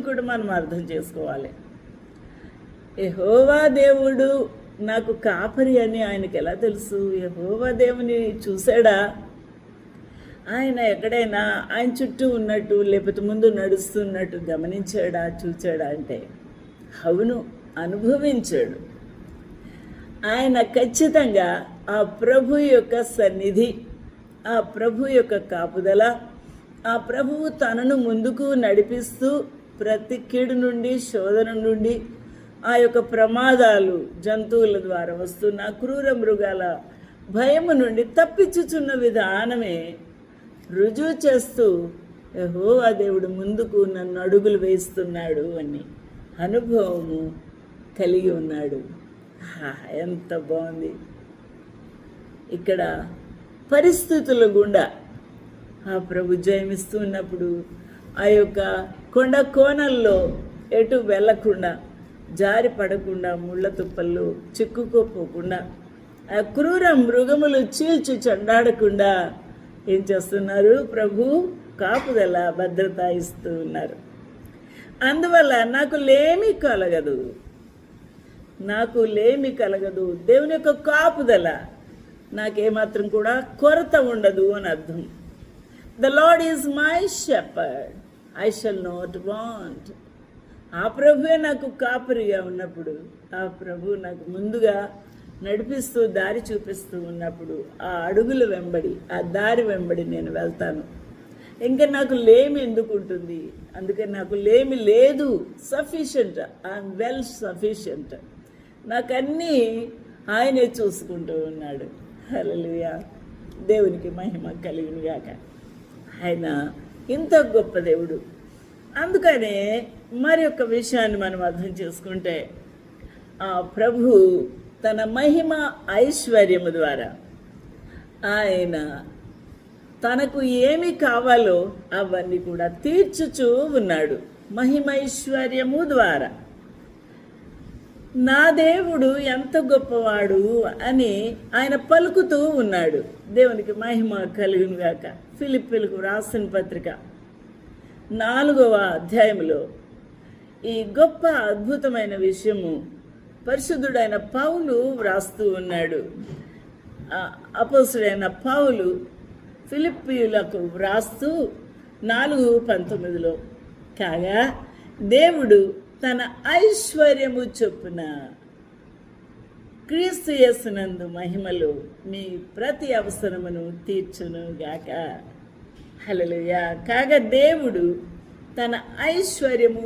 కూడా మనం అర్థం చేసుకోవాలి. యెహోవా దేవుడు నాకు కాపరి అని ఆయనకి ఎలా తెలుసు? యెహోవా దేవుని చూశాడా? ఆయన ఎక్కడైనా ఆయన చుట్టూ ఉన్నట్టు లేకపోతే ముందు నడుస్తున్నట్టు గమనించాడా, చూచాడా అంటే అవును, అనుభవించాడు. ఆయన ఖచ్చితంగా ఆ ప్రభు యొక్క సన్నిధి, ఆ ప్రభు యొక్క కాపుదల, ఆ ప్రభువు తనను ముందుకు నడిపిస్తూ ప్రతి కీడు నుండి, శోధన నుండి, ఆ యొక్క ప్రమాదాలు, జంతువుల ద్వారా వస్తున్న క్రూర మృగాల భయము నుండి తప్పించుచున్న విధానమే రుజువు చేస్తూ యెహోవా దేవుడు ముందుకు నన్ను అడుగులు వేస్తున్నాడు అని అనుభవము కలిగి ఉన్నాడు. ఎంత బాగుంది! ఇక్కడ పరిస్థితుల గుండా ఆ ప్రభు జయమిస్తూ ఉన్నప్పుడు ఆ యొక్క కొండ కోణల్లో ఎటు వెళ్ళకుండా, జారి పడకుండా, ముళ్ళ తుప్పల్లో చిక్కుకోపోకుండా, ఆ క్రూర మృగములు చీల్చి చెండాడకుండా ఏం చేస్తున్నారు? ప్రభు కాపుదల, భద్రత ఇస్తూ ఉన్నారు. అందువల్ల నాకు లేమి కలగదు, నాకు లేమి కలగదు. దేవుని యొక్క కాపుదల నాకేమాత్రం కూడా కొరత ఉండదు అని అర్థం. The lord is my shepherd, I shall not want. ఆ ప్రభువే నాకు కాపరిగా ఉన్నప్పుడు, ఆ ప్రభు నాకు ముందుగా నడిపిస్తూ దారి చూపిస్తూ ఉన్నప్పుడు ఆ అడుగుల వెంబడి, ఆ దారి వెంబడి నేను వెళ్తాను. ఇంకా నాకు లేమి ఎందుకు ఉంటుంది? అందుకని నాకు లేమి లేదు. Sufficient, I'm well sufficient. నాకన్నీ ఆయనే చూసుకుంటూ ఉన్నాడు. హల్లెలూయా, దేవునికి మహిమ కలిగిన గాక. ఆయన ఇంత గొప్ప దేవుడు. అందుకనే మరి ఒక విషయాన్ని మనం అర్థం చేసుకుంటే, ఆ ప్రభు తన మహిమ ఐశ్వర్యము ద్వారా ఆయన తనకు ఏమి కావాలో అవన్నీ కూడా తీర్చుచూ ఉన్నాడు. మహిమైశ్వర్యము ద్వారా నా దేవుడు ఎంత గొప్పవాడు అని ఆయన పలుకుతూ ఉన్నాడు. దేవునికి మహిమ కలుగును గాక. ఫిలిప్పీలకు రాసిన పత్రిక 4వ అధ్యాయంలో ఈ గొప్ప అద్భుతమైన విషయము పరిశుద్ధుడైన పౌలు వ్రాస్తూ ఉన్నాడు. అపోస్తుడైన పౌలు ఫిలిప్పీయులకు వ్రాస్తూ 4:19 కాగా దేవుడు తన ఐశ్వర్యము చొప్పున క్రీస్తు యేసునందు మహిమలో మీ ప్రతి అవసరమును తీర్చును గాక. హల్లెలూయా. కాగా దేవుడు తన ఐశ్వర్యము